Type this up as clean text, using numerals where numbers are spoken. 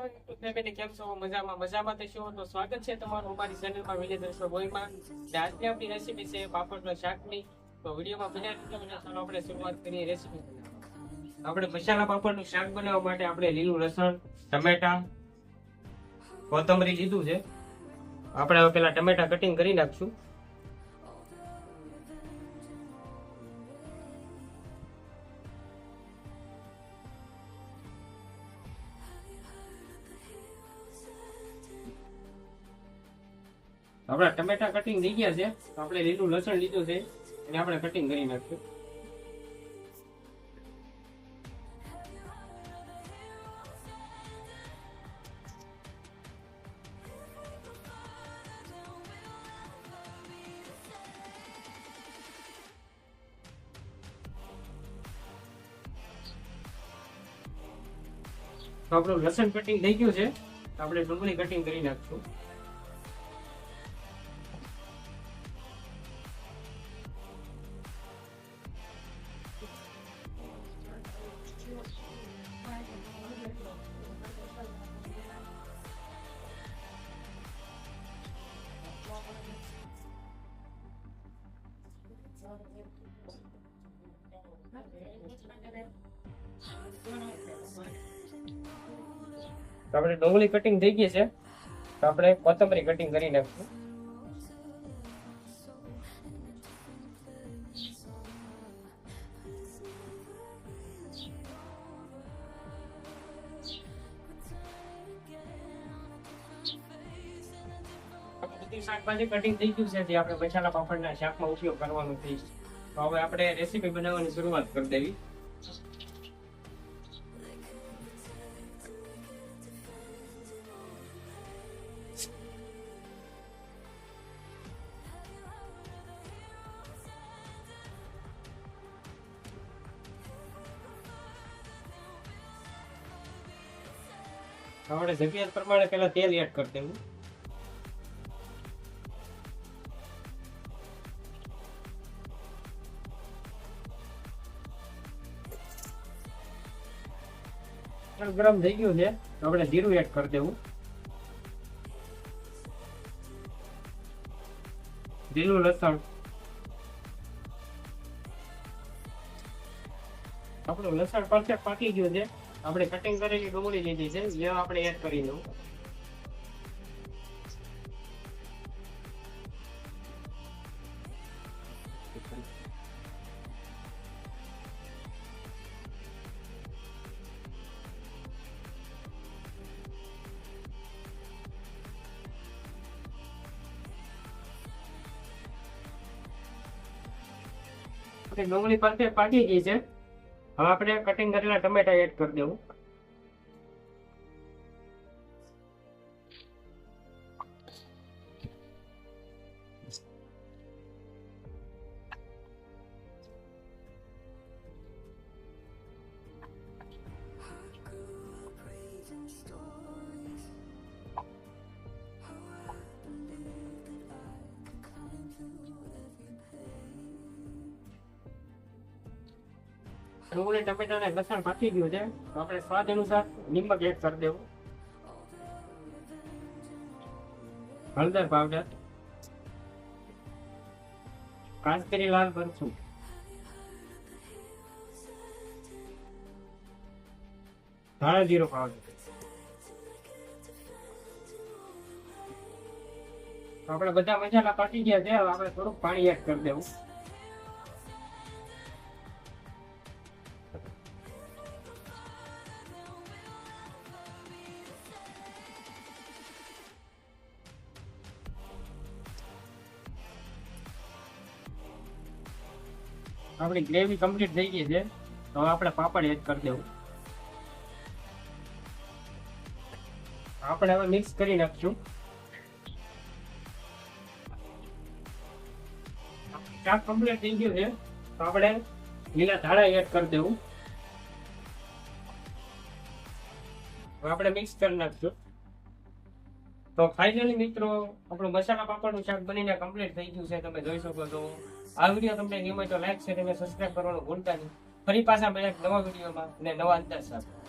Family કેમ છો? મજામાં થશો તો સ્વાગત છે તમારું અમારી ચેનલમાં વિજય દર્શક ગોયમાં. આજની આપણી રેસીપી છે પાપડનો શાકની. તો વિડીયોમાં બન્યા ચાલો આપણે શરૂઆત કરીએ રેસીપી. આપણે મસાલા પાપડનું શાક બનાવવા માટે આપણે લીલું લસણ, ટમેટા, કોથમરી લીધું છે. આપણે હવે પેલા ટમેટા કટિંગ કરી નાખશું. આપણા ટમેટા કટિંગ થઈ ગયા છે. આપણે લીલું લસણ લીધું છે અને આપણે કટિંગ કરી નાખશું. તો આપણું લસણ કટિંગ થઈ ગયું છે. આપણે ડુંગળી કટિંગ કરી નાખશું. તો આપણે ડુંગળી કટિંગ થઈ ગઈ છે. તો આપણે કોથમરી કટિંગ કરી નાખશું. બધી શાકભાજી કટિંગ થઈ ગયું છે જે આપણે મસાલા પાપડના શાકમાં ઉપયોગ કરવાનો છે. તો હવે આપણે રેસીપી બનાવવાની શરૂઆત કરી દેવી. આપણે જરૂરિયાત પ્રમાણે પેલા તેલ એડ કરી દેવું. ગરમ થઈ ગયું છે તો આપણે જીરું એડ કરી દેવું. લીલું લસણ, આપણું લસણ પરફેક્ટ પાકી ગયું છે. આપણે કટિંગ કરેલી ડુંગળી લીધી છે જે આપણે એડ કરી દઉં. ડુંગળી પરફેક્ટ પાકી ગઈ છે. હવે આપણે કટિંગ કરેલા ટમેટા એડ કરી દેવું. ડુંગળી, ટમેટા અને લસણ પાકી ગયું છે તો આપણે સ્વાદ અનુસાર નિમક એડ કરી દેવું. હળદર પાવડર, કાશ્મીરી લાલ મરચું, ધાણા જીરું પાવડર. આપણે બધા મસાલા પાકી ગયા છે. હવે આપણે થોડુંક પાણી એડ કરી દેવું. આપણી ગ્રેવી કમ્પ્લીટ થઈ ગઈ છે. તો હવે આપણે પાપડ એડ કરી દેવું. આપણે હવે મિક્સ કરી નાખશું. શાક કમ્પ્લીટ થઈ ગયું છે તો આપણે લીલા ધાણા એડ કરી દેવું. હવે આપણે મિક્સ કરી નાખશું. તો ફાઇનલી મિત્રો આપણું મસાલા પાપડનું શાક બનીને કમ્પ્લીટ થઈ ગયું છે. તમે જોઈ શકો છો. આ વિડીયો તમને ગમે તો લાઈક, શેર અને સબસ્ક્રાઇબ કરવાનું ભૂલતા નહીં. ફરી પાછા મળ્યા નવા વિડીયોમાં અને નવા અંદાજ સાથે.